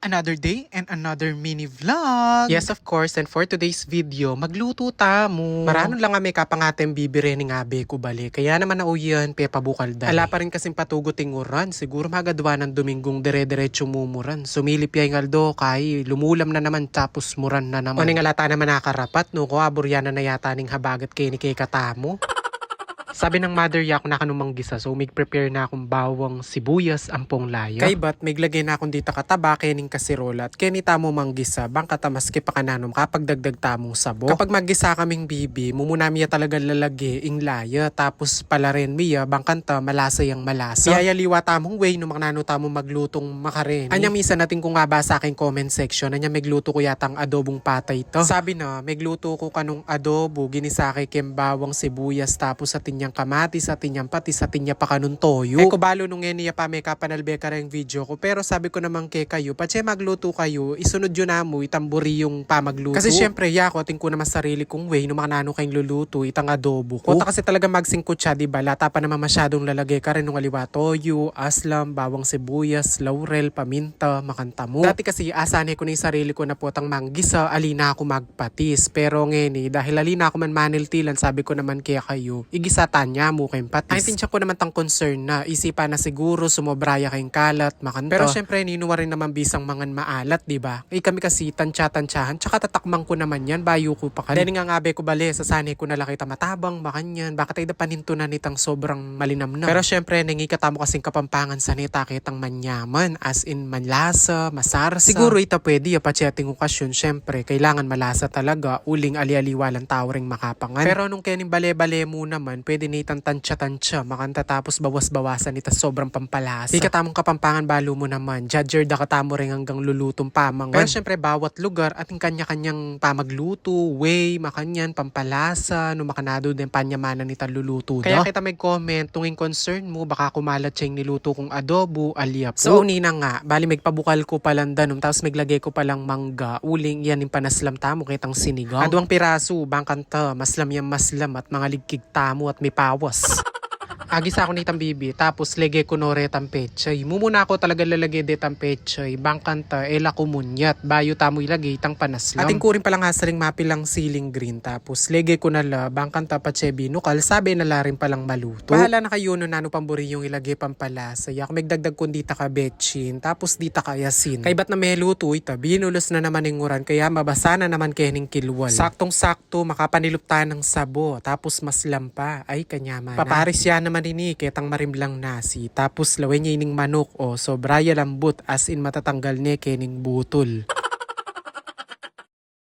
Another day and another mini vlog. Yes, of course. And for today's video, magluto tamo. Maranon lang kami kapangatem bibire ni ngabe ko bali. Kaya naman nauyan, pepa bukal dali. Ala pa rin kasing patugo tinguran. Siguro magadwa ng Dominggong dire-diretso mumuran. Sumilip yay ngaldo kay lumulam na naman tapos muran na naman. O ning alata naman nakarapat no ko aburyana na yata ning habagat kay ni kay katamo. Sabi ng mother ya ako nakanumang gisa, so prepare na akong bawang sibuyas ampong laya. Kay bat, miglagay na akong dito kataba, kening kasirola, at keni tamo manggisa, bang katamas kipakananom kapag dagdag tamong sabo. Kapag maggisa kaming bibi, mumuna miya talaga lalagi ing laya, tapos pala rin miya, bang kanta malasa yang malasa. Kaya liwa tamong way, nung maknano tamong maglutong makareni. Anya misa natin kung nga ba sa aking comment section, anya megluto ko yatang adobong patay to. Sabi na, megluto ko kanong adobo, ginisake kem bawang sibuyas, tapos sa tinyang kamatis, sa tinyang pati, sa tinya pa kanun toyo. Eh kubalo nung eniya pa may kapanalbe ka rin video ko, pero sabi ko naman kay kayo, patse magluto kayo, isunod yun na mo, itamburi yung pamagluto. Kasi syempre, yako, tingko naman sarili kong way, nung mga nano kayong luluto, itang adobo ko. Kota kasi talaga magsingkot siya, diba? Lata pa naman masyadong lalagay ka rin nung aliwa, toyo, aslam, bawang sibuyas, laurel, paminta, makanta mo. Dati kasi asane ko na yung sarili ko na potang manggisa, alina ako magpatis. Pero ngeni, dahil alina ako man maniltilan, sabi ko naman kaya kayo, igisa tanya mo kayong patis. Ay, tinsya ko naman tang concern na isipa na siguro sumobraya kayong kalat, makanta. Pero syempre, ninuwa rin naman bisang mangan maalat, diba? Eh kami kasi tansya-tansyahan, tsaka tatakmang ko naman yan, bayo ko pa kan. Dahil nga ngabe ko bali, sasanay ko na lang kita matabang, makanyan, bakit ay dapaninto na nitang sobrang malinam na. Pero syempre, nangikatamo kasing kapampangan sa nita kitang manyaman, as in manlasa, masarsa. Siguro ita pwede, pacheting okasyon, syempre, kailangan malasa talaga, uling ali-aliwalan tawring makapangan. Pero nung kening bale-bale mo naman, pwede nitang tansya-tansya, makanta tapos bawas-bawasan nita sobrang pampalasa. Di katamong kapampangan balo mo naman, judger da katamo rin hanggang lulutong pamangan. Pero syempre, bawat lugar ating kanya-kanyang pamagluto, way, makanyan, pampalasa, no makanado din panyamanan nita luluto. Kaya kita may comment, tunging concern mo, baka kumalat siya yung niluto kong adobo, alyap. So, unina nga, bali magpabukal ko palang danum, tapos maglagay ko palang mangga, uling yan yung panaslam tamo kitang sinigaw. Aduang piraso, bangkanta, maslam yung maslam at mga ligkig tamo at may pawas. Agis ako nitang bibi, tapos lege ko no retang pechay. Mumuna ako talaga lalagay detang pechay, bangkanta, ela kumunyat, bayo tamo ilagay tang panaslam. Ating kurin palang hasaring mapilang siling green, tapos lege ko na la, bangkanta pa chebi, nukal, sabi na la rin palang maluto. Bahala na kayo no nano pamburi yung ilagay pampalasa. Yak megdagdag kun dita ka betchin, tapos dita ka yasin. Kay bat na may luto, ita, binulos na naman ng nguran, kaya mabasa na naman kening kilwal. Saktong-sakto, makapaniluptan ng sabo, tapos maslam pa, ay kanyama na. Paparis yan naman ini ketang marimlang nasi, tapos lawin niya ining manok o sobraya lambot as in matatanggal niya kening butol.